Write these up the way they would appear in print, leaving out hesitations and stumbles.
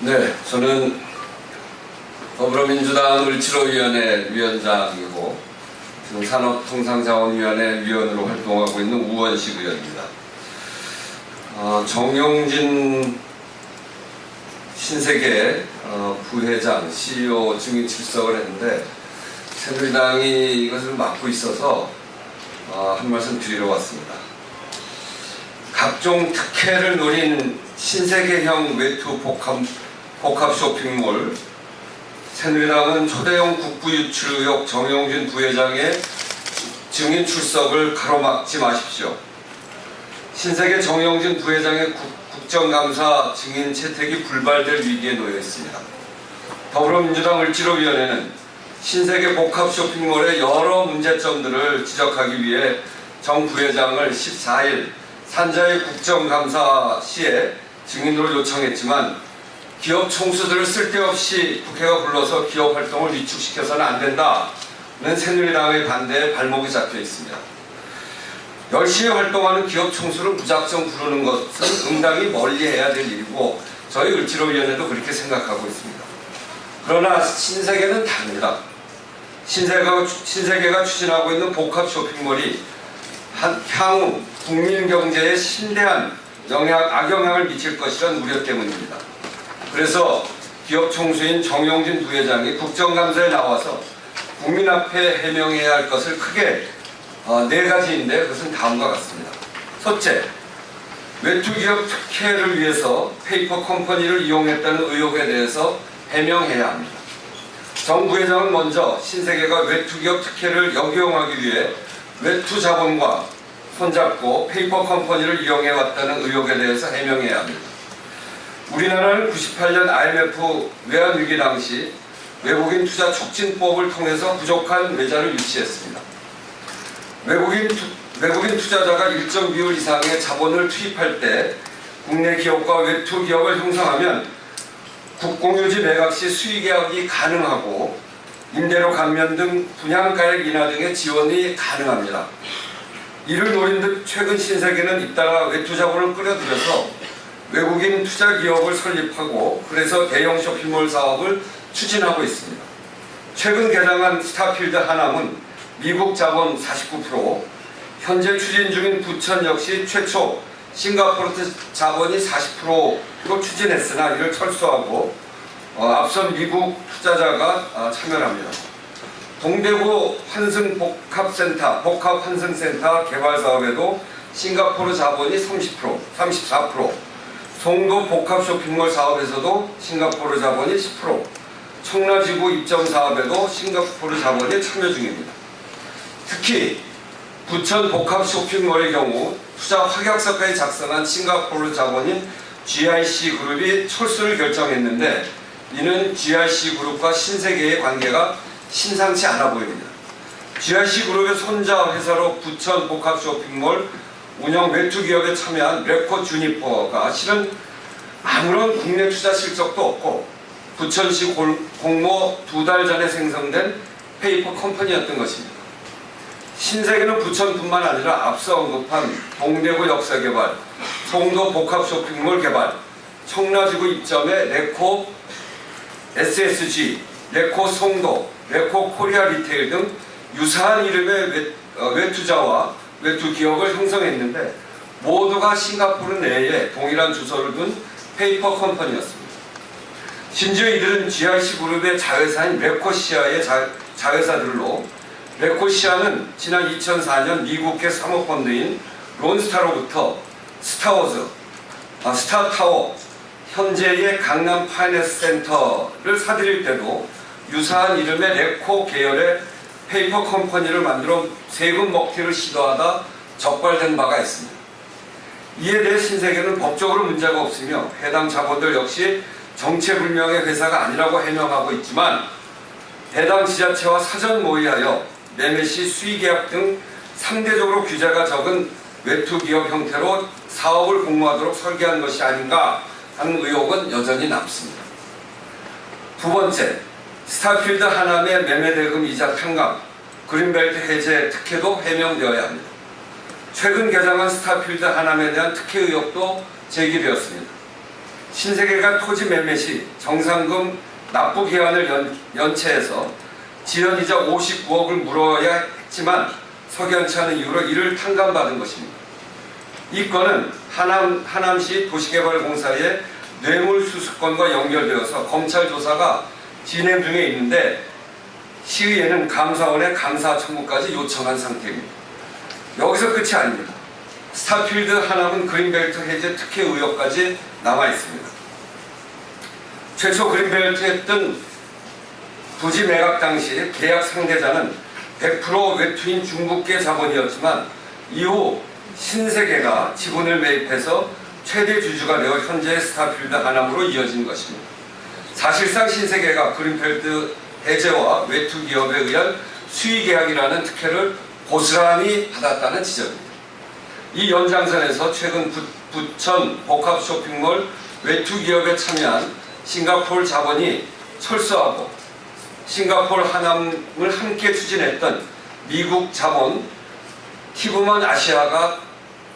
네, 저는 더불어민주당 을지로위원회 위원장이고 지금 산업통상자원위원회 위원으로 활동하고 있는 우원식 의원입니다. 정용진 신세계 부회장, CEO 증인 출석을 했는데 새누리당이 이것을 맡고 있어서 한 말씀 드리러 왔습니다. 각종 특혜를 노린 신세계형 외투 복합 쇼핑몰, 새누리당은 초대형 국부 유출 의혹 정용진 부회장의 증인 출석을 가로막지 마십시오. 신세계 정용진 부회장의 국정감사 증인 채택이 불발될 위기에 놓여 있습니다. 더불어민주당 을지로위원회는 신세계 복합 쇼핑몰의 여러 문제점들을 지적하기 위해 정 부회장을 14일 산자의 국정감사 시에 증인으로 요청했지만 기업 총수들을 쓸데없이 국회가 불러서 기업 활동을 위축시켜서는 안 된다는 새누리당의 반대에 발목이 잡혀 있습니다. 열심히 활동하는 기업 총수를 무작정 부르는 것은 응당이 멀리해야 될 일이고 저희 을지로위원회도 그렇게 생각하고 있습니다. 그러나 신세계는 다릅니다. 신세계가 추진하고 있는 복합 쇼핑몰이 향후 국민 경제에 심대한 악영향을 미칠 것이란 우려 때문입니다. 그래서 기업 총수인 정용진 부회장이 국정감사에 나와서 국민 앞에 해명해야 할 것을 크게 네 가지인데 그것은 다음과 같습니다. 첫째, 외투기업 특혜를 위해서 페이퍼 컴퍼니를 이용했다는 의혹에 대해서 해명해야 합니다. 정 부회장은 먼저 신세계가 외투기업 특혜를 역이용하기 위해 외투 자본과 손잡고 페이퍼 컴퍼니를 이용해왔다는 의혹에 대해서 해명해야 합니다. 우리나라는 98년 IMF 외환위기 당시 외국인 투자 촉진법을 통해서 부족한 외자를 유치했습니다. 외국인 투자자가 일정 비율 이상의 자본을 투입할 때 국내 기업과 외투 기업을 형성하면 국공유지 매각 시 수의계약이 가능하고 임대료 감면 등 분양가액 인하 등의 지원이 가능합니다. 이를 노린 듯 최근 신세계는 잇따라 외투 자본을 끌어들여서 외국인 투자 기업을 설립하고 그래서 대형 쇼핑몰 사업을 추진하고 있습니다. 최근 개장한 스타필드 하남은 미국 자본 49%, 현재 추진 중인 부천 역시 최초 싱가포르 자본이 40%로 추진했으나 이를 철수하고 앞선 미국 투자자가 참여합니다. 동대구 복합환승센터 개발 사업에도 싱가포르 자본이 34%, 송도 복합 쇼핑몰 사업에서도 싱가포르 자본이 10%, 청라지구 입점 사업에도 싱가포르 자본이 참여 중입니다. 특히 부천 복합 쇼핑몰의 경우 투자 확약서까지 작성한 싱가포르 자본인 GIC 그룹이 철수를 결정했는데 이는 GIC 그룹과 신세계의 관계가 심상치 않아 보입니다. GIC 그룹의 손자 회사로 부천 복합 쇼핑몰 운영 외투 기업에 참여한 레코 주니퍼가 실은 아무런 국내 투자 실적도 없고 부천시 공모 2달 전에 생성된 페이퍼 컴퍼니였던 것입니다. 신세계는 부천뿐만 아니라 앞서 언급한 동대구 역사개발, 송도 복합 쇼핑몰 개발, 청라지구 입점의 레코 SSG, 레코 송도, 레코 코리아 리테일 등 유사한 이름의 외투자와 외투 기업을 형성했는데 모두가 싱가포르 내에 동일한 주소를 둔 페이퍼 컴퍼니였습니다. 심지어 이들은 GIC 그룹의 자회사인 레코시아의 자회사들로 레코시아는 지난 2004년 미국계 사모펀드인 론스타로부터 스타타워, 현재의 강남 파이낸스 센터를 사들일 때도 유사한 이름의 레코 계열의 페이퍼 컴퍼니를 만들어 세금 먹튀를 시도하다 적발된 바가 있습니다. 이에 대해 신세계는 법적으로 문제가 없으며 해당 자본들 역시 정체불명의 회사가 아니라고 해명하고 있지만 해당 지자체와 사전 모의하여 매매 시 수의계약 등 상대적으로 규제가 적은 외투 기업 형태로 사업을 공모하도록 설계한 것이 아닌가 하는 의혹은 여전히 남습니다. 두 번째, 스타필드 하남의 매매 대금 이자 탕감, 그린벨트 해제 특혜도 해명되어야 합니다. 최근 개장한 스타필드 하남에 대한 특혜 의혹도 제기되었습니다. 신세계가 토지 매매 시 정상금 납부 기한을 연체해서 지연이자 59억을 물어야 했지만 석연치 않은 이유로 이를 탕감받은 것입니다. 이 건은 하남시 도시개발공사의 뇌물수수건과 연결되어서 검찰 조사가 진행 중에 있는데 시의회는 감사원에 감사 청구까지 요청한 상태입니다. 여기서 끝이 아닙니다. 스타필드 하남은 그린벨트 해제 특혜 의혹까지 남아 있습니다. 최초 그린벨트 했던 부지 매각 당시 계약 상대자는 100% 외투인 중국계 자본이었지만 이후 신세계가 지분을 매입해서 최대 주주가 되어 현재의 스타필드 하남으로 이어진 것입니다. 사실상 신세계가 그린벨트 해제와 외투 기업에 의한 수의 계약이라는 특혜를 고스란히 받았다는 지적입니다. 이 연장선에서 최근 부천 복합 쇼핑몰 외투 기업에 참여한 싱가포르 자본이 철수하고 싱가포르 하남을 함께 추진했던 미국 자본 티브먼 아시아가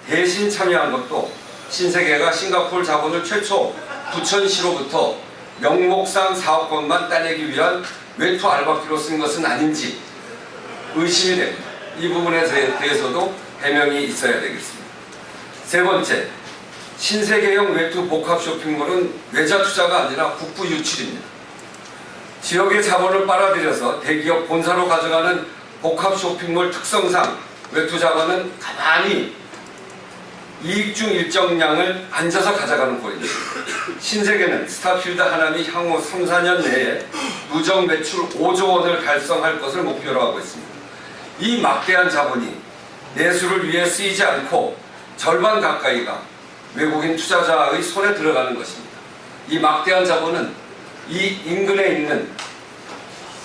대신 참여한 것도 신세계가 싱가포르 자본을 최초 부천시로부터 명목상 사업권만 따내기 위한 외투 알바비로 쓴 것은 아닌지 의심이 됩니다. 이 부분에 대해서도 해명이 있어야 되겠습니다. 세 번째, 신세계형 외투 복합 쇼핑몰은 외자 투자가 아니라 국부 유출입니다. 지역의 자본을 빨아들여서 대기업 본사로 가져가는 복합 쇼핑몰 특성상 외투 자본은 가만히 이익 중 일정량을 앉아서 가져가는 꼴입니다. 신세계는 스타필드 하남이 향후 3, 4년 내에 누적 매출 5조 원을 달성할 것을 목표로 하고 있습니다. 이 막대한 자본이 내수를 위해 쓰이지 않고 절반 가까이가 외국인 투자자의 손에 들어가는 것입니다. 이 막대한 자본은 이 인근에 있는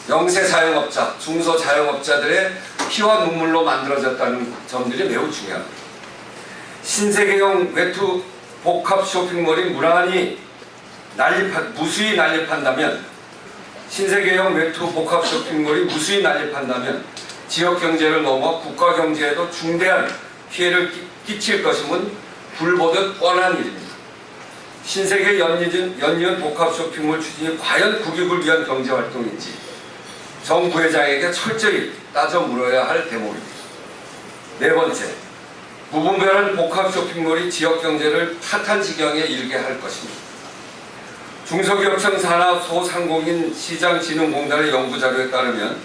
영세 자영업자, 중소 자영업자들의 피와 눈물로 만들어졌다는 점들이 매우 중요합니다. 신세계형 외투 복합 쇼핑몰이 무수히 난립한다면 신세계형 외투 복합 쇼핑몰이 무수히 난립한다면 지역 경제를 넘어 국가 경제에도 중대한 피해를 끼칠 것임은 불보듯 뻔한 일입니다. 신세계 연이은 복합 쇼핑몰 추진이 과연 국익을 위한 경제활동인지 정 부회장에게 철저히 따져 물어야 할 대목입니다. 네 번째, 무분별한 복합 쇼핑몰이 지역 경제를 파탄 지경에 이르게 할 것입니다. 중소기업청 산하 소상공인 시장진흥공단의 연구자료에 따르면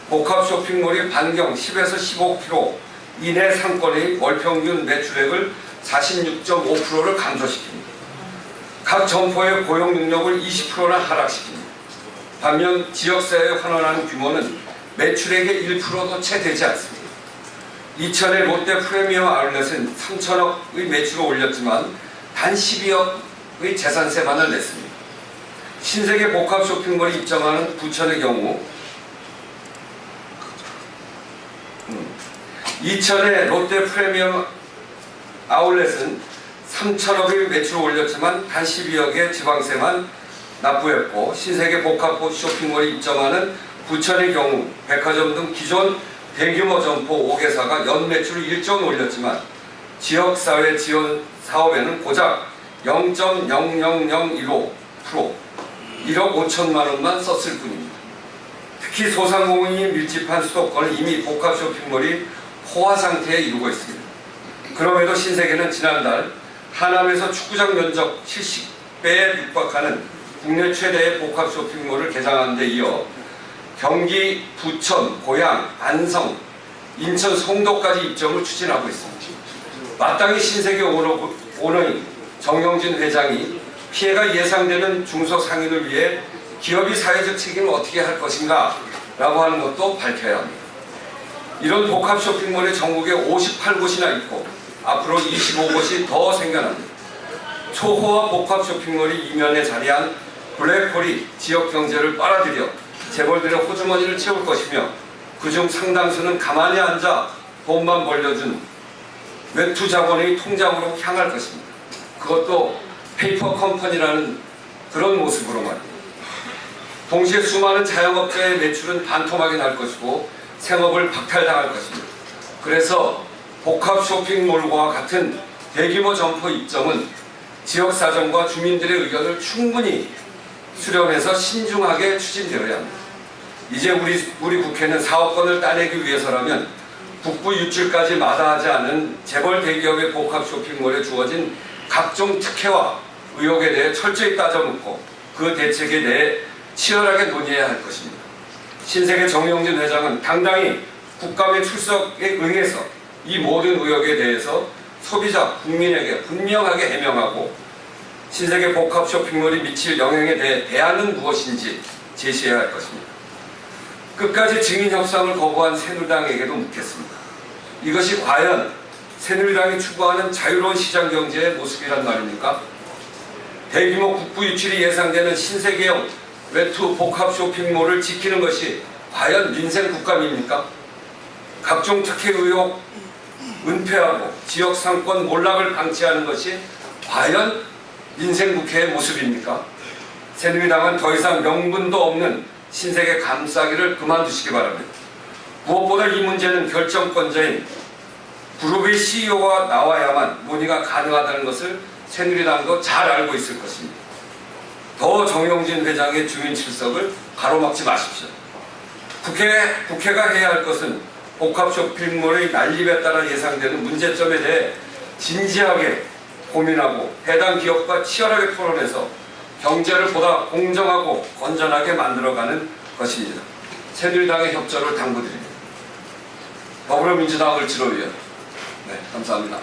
복합 쇼핑몰이 반경 10에서 15km 이내 상권의 월평균 매출액을 46.5%를 감소시킵니다. 각 점포의 고용 능력을 20%나 하락시킵니다. 반면 지역사회에 환원하는 규모는 매출액의 1%도 채 되지 않습니다. 2000의 롯데 프리미엄 아울렛은 3천억의 매출을 올렸지만 단 12억의 재산세만을 냈습니다. 신세계 복합 쇼핑몰이 입점하는 부천의 경우 2000의 롯데 프리미엄 아울렛은 3천억의 매출을 올렸지만 단 12억의 지방세만 납부했고 신세계 복합 쇼핑몰이 입점하는 부천의 경우 백화점 등 기존 대규모 점포 5개사가 연 매출을 1조 원 올렸지만 지역사회 지원 사업에는 고작 0.0001% 1억 5천만 원만 썼을 뿐입니다. 특히 소상공인이 밀집한 수도권은 이미 복합 쇼핑몰이 포화 상태에 이르고 있습니다. 그럼에도 신세계는 지난달 하남에서 축구장 면적 70배에 육박하는 국내 최대의 복합 쇼핑몰을 개장하는 데 이어 경기, 부천, 고양, 안성, 인천, 송도까지 입점을 추진하고 있습니다. 마땅히 신세계 오너인 정영진 회장이 피해가 예상되는 중소상인을 위해 기업이 사회적 책임을 어떻게 할 것인가 라고 하는 것도 밝혀야 합니다. 이런 복합 쇼핑몰이 전국에 58곳이나 있고 앞으로 25곳이 더 생겨납니다. 초호화 복합 쇼핑몰이 이면에 자리한 블랙홀이 지역 경제를 빨아들여 재벌들의 호주머니를 채울 것이며 그중 상당수는 가만히 앉아 돈만 벌려준 외투 자본의 통장으로 향할 것입니다. 그것도 페이퍼 컴퍼니라는 그런 모습으로 말입니다. 동시에 수많은 자영업자의 매출은 반토막이 날 것이고 생업을 박탈당할 것입니다. 그래서 복합 쇼핑몰과 같은 대규모 점포 입점은 지역사정과 주민들의 의견을 충분히 수렴해서 신중하게 추진되어야 합니다. 이제 우리 국회는 사업권을 따내기 위해서라면 북부 유치까지 마다하지 않은 재벌 대기업의 복합 쇼핑몰에 주어진 각종 특혜와 의혹에 대해 철저히 따져묻고 그 대책에 대해 치열하게 논의해야 할 것입니다. 신세계 정영진 회장은 당당히 국감의 출석에 응해서 이 모든 의혹에 대해서 소비자, 국민에게 분명하게 해명하고 신세계 복합 쇼핑몰이 미칠 영향에 대해 대안은 무엇인지 제시해야 할 것입니다. 끝까지 증인 협상을 거부한 새누리당에게도 묻겠습니다. 이것이 과연 새누리당이 추구하는 자유로운 시장 경제의 모습이란 말입니까? 대규모 국부 유출이 예상되는 신세계형 외투 복합 쇼핑몰을 지키는 것이 과연 민생 국감입니까? 각종 특혜 의혹 은폐하고 지역 상권 몰락을 방치하는 것이 과연 민생 국회의 모습입니까? 새누리당은 더 이상 명분도 없는 신세계 감싸기를 그만두시기 바랍니다. 무엇보다 이 문제는 결정권자인 그룹의 CEO가 나와야만 논의가 가능하다는 것을 새누리당도 잘 알고 있을 것입니다. 더 정영진 회장의 주민 출석을 가로막지 마십시오. 국회가 해야 할 것은 복합 쇼핑몰의 난립에 따라 예상되는 문제점에 대해 진지하게 고민하고 해당 기업과 치열하게 토론해서 경제를 보다 공정하고 건전하게 만들어가는 것입니다. 새누리당의 협조를 당부드립니다. 더불어민주당 을지로위원. 네, 감사합니다.